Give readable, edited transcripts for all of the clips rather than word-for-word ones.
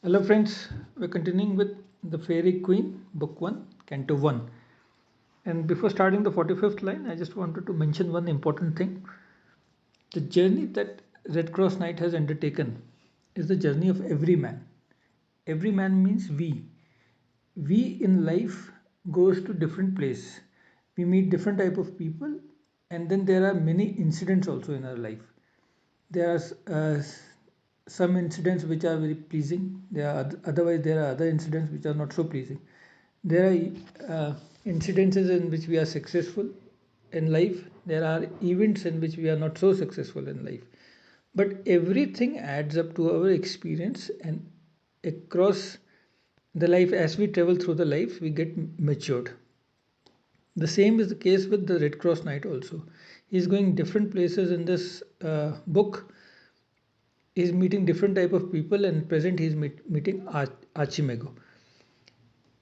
Hello, friends. We're continuing with the Fairy Queen, Book 1, Canto 1. And before starting the 45th line, I just wanted to mention one important thing. The journey that Red Cross Knight has undertaken is the journey of every man. Every man means we. We in life goes to different place. We meet different type of people, and then there are many incidents also in our life. There are some incidents which are very pleasing. Otherwise there are other incidents which are not so pleasing. There are incidences in which we are successful in life. There are events in which we are not so successful in life. But everything adds up to our experience, and across the life, as we travel through the life, we get matured. The same is the case with the Red Cross Knight also. He's going different places in this book. He's meeting different type of people, and present he's meeting Archimego.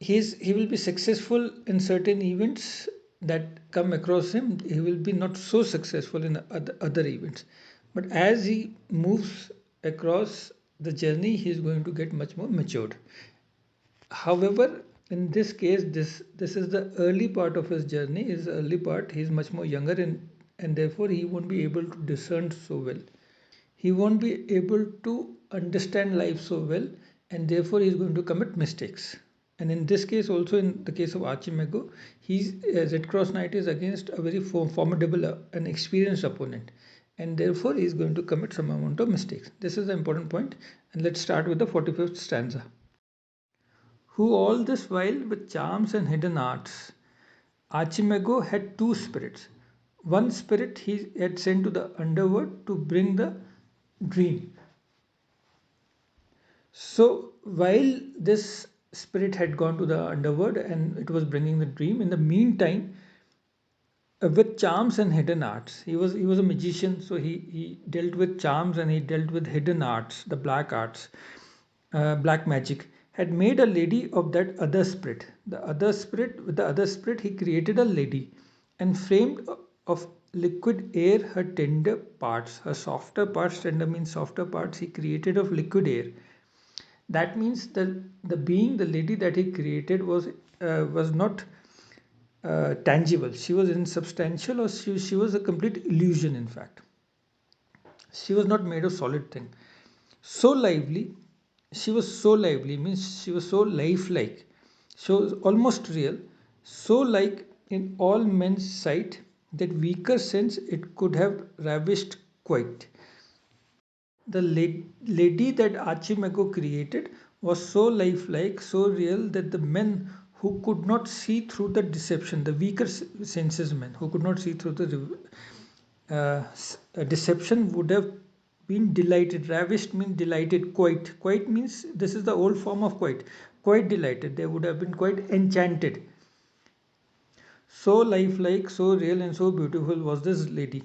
He will be successful in certain events that come across him. He will be not so successful in other events. But as he moves across the journey, he is going to get much more matured. However, in this case, this is the early part of his journey. His early part, he is much more younger, and therefore he won't be able to discern so well. He won't be able to understand life so well, and therefore he is going to commit mistakes. And in this case, also in the case of Archimego, he's Red Cross Knight is against a very formidable and experienced opponent, and therefore he is going to commit some amount of mistakes. This is the important point, and let's start with the 45th stanza. Who all this while with charms and hidden arts. Archimego had two spirits. One spirit he had sent to the underworld to bring the dream. So while this spirit had gone to the underworld and it was bringing the dream, in the meantime, with charms and hidden arts, he was a magician, so he dealt with charms and he dealt with hidden arts, the black arts, black magic. Had made a lady of that other spirit. The other spirit, with the other spirit, he created a lady, and framed of liquid air her tender parts, her softer parts. Tender means softer parts. He created of liquid air. That means that the being, the lady that he created was not tangible. She was insubstantial, or she was a complete illusion. In fact, she was not made of solid thing. So lively, she was so lively means she was so lifelike, so almost real, so like in all men's sight that weaker sense it could have ravished quite. The lady that Archimago created was so lifelike, so real that the men who could not see through the deception, the weaker senses men who could not see through the deception, would have been delighted. Ravished means delighted. Quite means this is the old form of quite. Quite delighted. They would have been quite enchanted. So lifelike, so real, and so beautiful was this lady.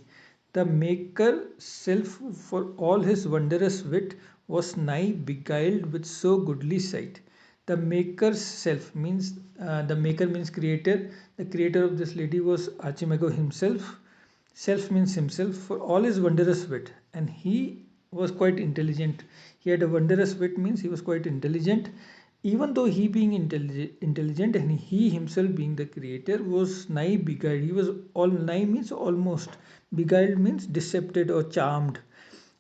The maker self, for all his wondrous wit, was nigh beguiled with so goodly sight. The maker's self means the maker means creator. The creator of this lady was Archimago himself. Self means himself, for all his wondrous wit, and he was quite intelligent. He had a wondrous wit means he was quite intelligent. Even though he being intelligent, and he himself being the creator, was nigh beguiled. He was all nigh means almost, beguiled means decepted or charmed,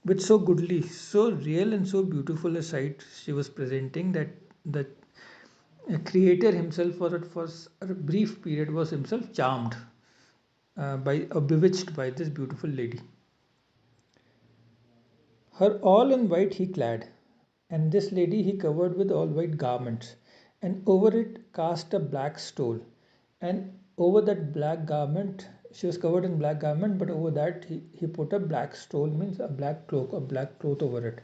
with so goodly, so real and so beautiful a sight she was presenting, that the creator himself for a brief period was himself charmed by or bewitched by this beautiful lady. Her all in white he clad, and this lady he covered with all white garments, and over it cast a black stole, and over that black garment, she was covered in black garment, but over that he put a black stole means a black cloak, a black cloth over it.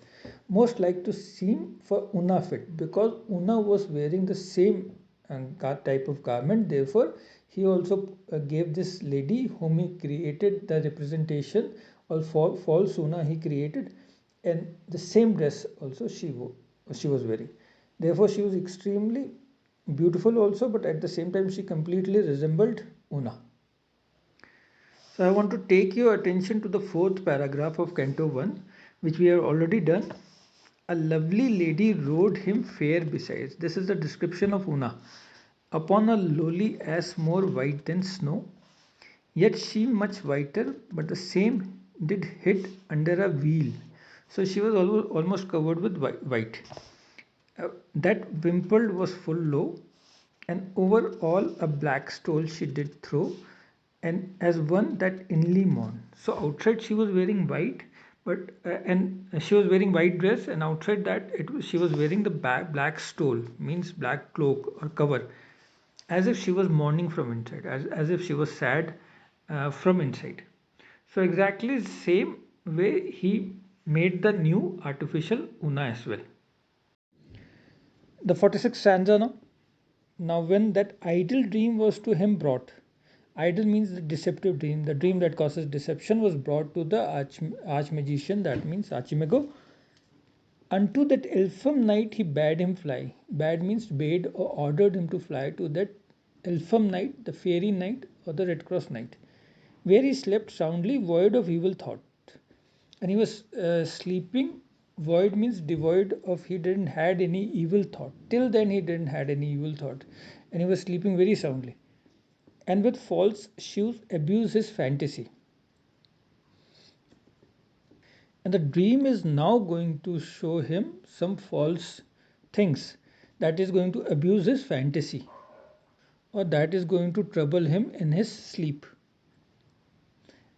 Most like to seem for Una fit, because Una was wearing the same type of garment. Therefore, he also gave this lady whom he created the representation, or false Una he created, and the same dress also she was wearing. Therefore, she was extremely beautiful also, but at the same time she completely resembled Una. So I want to take your attention to the fourth paragraph of Canto 1, which we have already done. A lovely lady rode him fair besides. This is the description of Una. Upon a lowly ass more white than snow, yet she much whiter, but the same did hid under a wheel. So she was almost covered with white. That wimpled was full low, and over all a black stole she did throw, and as one that inly mourn. So outside she was wearing white, but and she was wearing white dress, and outside that she was wearing the black stole, means black cloak or cover, as if she was mourning from inside, as if she was sad from inside. So exactly the same way he made the new artificial Una as well. The 46th stanza now. Now, when that idle dream was to him brought, idle means the deceptive dream, the dream that causes deception was brought to the arch magician, that means Archimago. Unto that elfin night he bade him fly. Bade means bade or ordered him to fly to that elfin night, the fairy night or the Red Cross night, where he slept soundly, void of evil thought. And he was sleeping. Void means devoid of, he didn't had any evil thought. Till then he didn't had any evil thought, and he was sleeping very soundly. And with false shoes abuse his fantasy. And the dream is now going to show him some false things, that is going to abuse his fantasy, or that is going to trouble him in his sleep.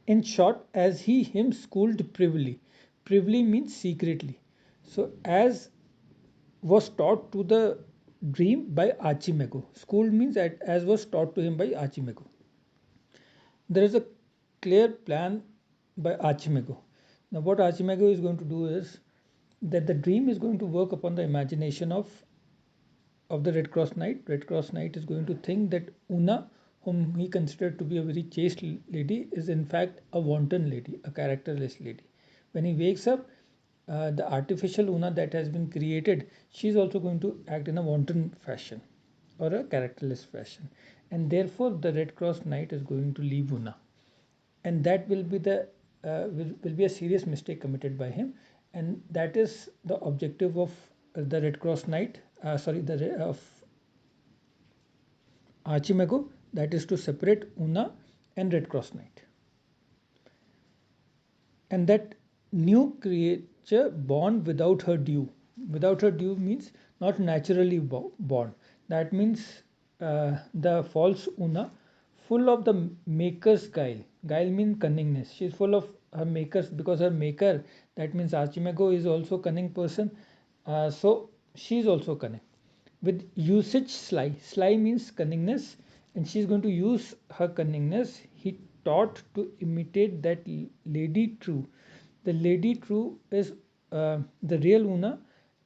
In short, as he him schooled privily. Privily means secretly. So as was taught to the dream by Archimago. Schooled means as was taught to him by Archimago. There is a clear plan by Archimago. Now, what Archimago is going to do is that the dream is going to work upon the imagination of the Red Cross Knight. Red Cross Knight is going to think that Una, whom he considered to be a very chaste lady, is in fact a wanton lady, a characterless lady. When he wakes up, the artificial Una that has been created, she is also going to act in a wanton fashion or a characterless fashion, and therefore the Red Cross Knight is going to leave Una, and that will be will be a serious mistake committed by him, and that is the objective of the Red Cross Knight. Sorry, the of Archimago, that is to separate Una and Red Cross Knight. And that new creature born without her due. Without her due means not naturally born. That means the false Una, full of the maker's guile. Guile means cunningness. She is full of her makers, because her maker, that means Archimago, is also cunning person. So she is also cunning. With usage sly. Sly means cunningness, and she is going to use her cunningness. He taught to imitate that lady true. The lady true is the real Una,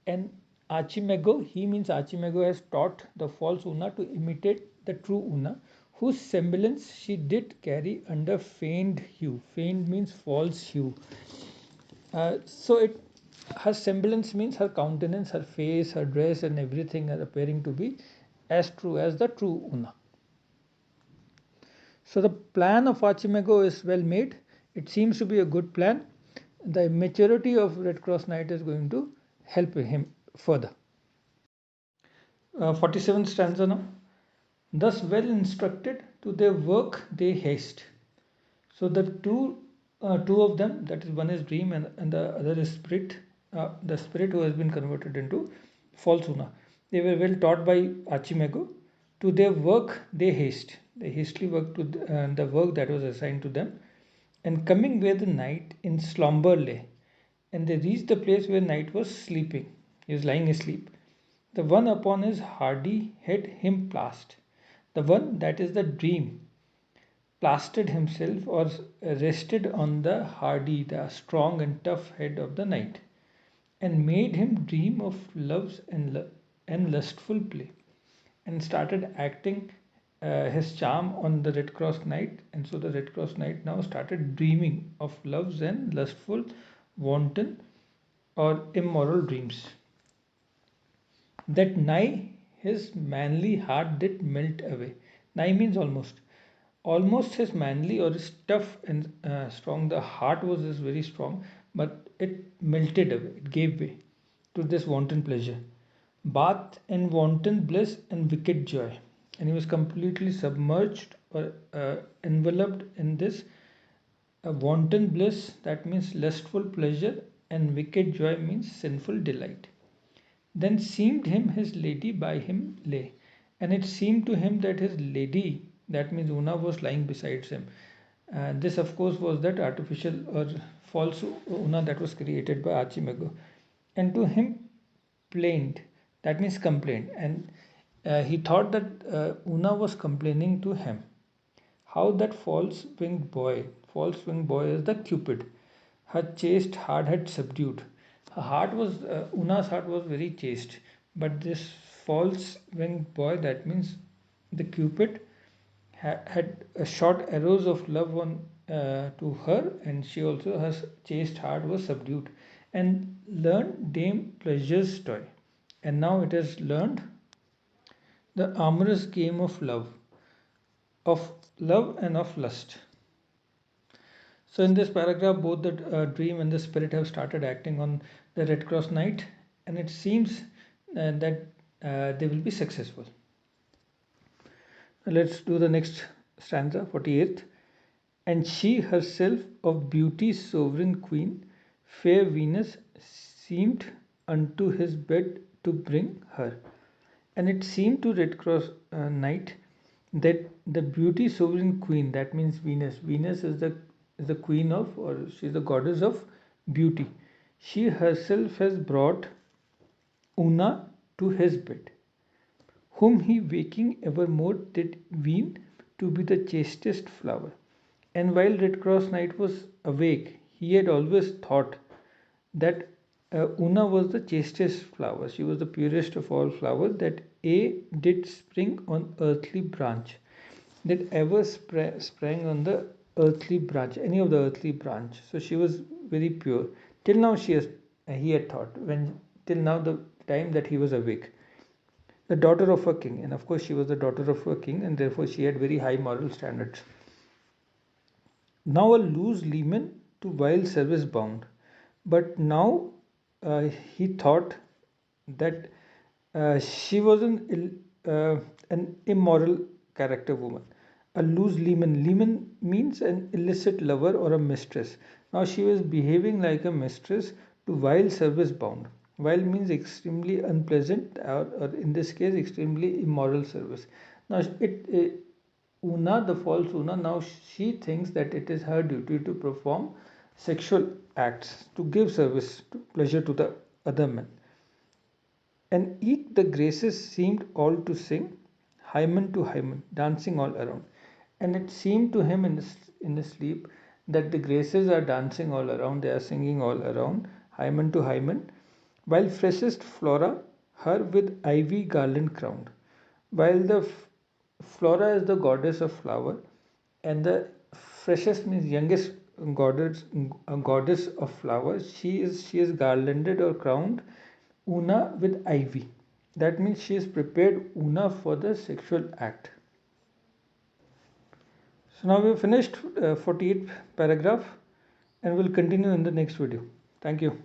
and Archimago, he means Archimago has taught the false Una to imitate the true Una, whose semblance she did carry under feigned hue. Feigned means false hue. So it her semblance means her countenance, her face, her dress, and everything are appearing to be as true as the true Una. So the plan of Archimago is well made. It seems to be a good plan. The maturity of Red Cross Knight is going to help him further. 47th stanza now. Thus well instructed to their work they haste. So the two of them, that is one is dream and the other is spirit, the spirit who has been converted into false Una. They were well taught by Archimago. To their work they haste. They hastily worked to the work that was assigned to them. And coming where the knight in slumber lay, and they reached the place where knight was sleeping. He was lying asleep. The one upon his hardy head him plast. The one, that is the dream, plastered himself or rested on the hardy, the strong and tough head of the knight, and made him dream of loves and lustful play, and started acting his charm on the Red Cross Knight. And so the Red Cross Knight now started dreaming of loves and lustful, wanton, or immoral dreams, that nigh his manly heart did melt away. Nigh means almost. Almost his manly or his tough and strong. The heart was very strong, but it melted away. It gave way. to this wanton pleasure, bathed in wanton bliss and wicked joy. And he was completely submerged or enveloped in this wanton bliss, that means lustful pleasure, and wicked joy means sinful delight. Then seemed him his lady by him lay, and it seemed to him that his lady, that means Una, was lying beside him. This, of course, was that artificial or false Una that was created by Archimago. And to him plained, that means complained, and he thought that Una was complaining to him. How that false winged boy is the Cupid, her chaste heart had subdued. Her heart was, Una's heart was very chaste, but this false winged boy, that means the Cupid, had shot arrows of love on to her, and she also, her chaste heart was subdued, and learned Dame Pleasure's toy. And now it has learned the amorous game of love and of lust. So in this paragraph, both the dream and the spirit have started acting on the Red Cross Knight, and it seems that they will be successful. Let's do the next stanza, 48th. And she herself of beauty's sovereign queen, fair Venus, seemed unto his bed to bring her. And it seemed to Red Cross Knight that the beauty sovereign queen, that means Venus is the queen of, or she is the goddess of beauty. She herself has brought Una to his bed, whom he waking evermore did ween to be the chastest flower. And while Red Cross Knight was awake, he had always thought that Una was the chastest flower. She was the purest of all flowers that A did spring on earthly branch, that ever sprang on the earthly branch, any of the earthly branch. So she was very pure. Till now he had thought, when till now the time that he was awake. The daughter of a king, and of course she was the daughter of a king, and therefore she had very high moral standards. Now a loose leman to vile service bound, but now he thought that she was an immoral character woman, a loose leman. Leman means an illicit lover or a mistress. Now she was behaving like a mistress to vile service bound. Vile means extremely unpleasant, or in this case, extremely immoral service. Now Una, the false Una, now she thinks that it is her duty to perform sexual acts, to give service, to pleasure to the other men. And eke the graces seemed all to sing, hymen to hymen, dancing all around. And it seemed to him in his sleep that the graces are dancing all around, they are singing all around, hymen to hymen, while freshest Flora her with ivy garland crowned. While the Flora is the goddess of flower, and the freshest means youngest goddess of flowers. She is garlanded or crowned Una with ivy. That means she is prepared Una for the sexual act. So now we have finished 48th paragraph, and we'll continue in the next video. Thank you.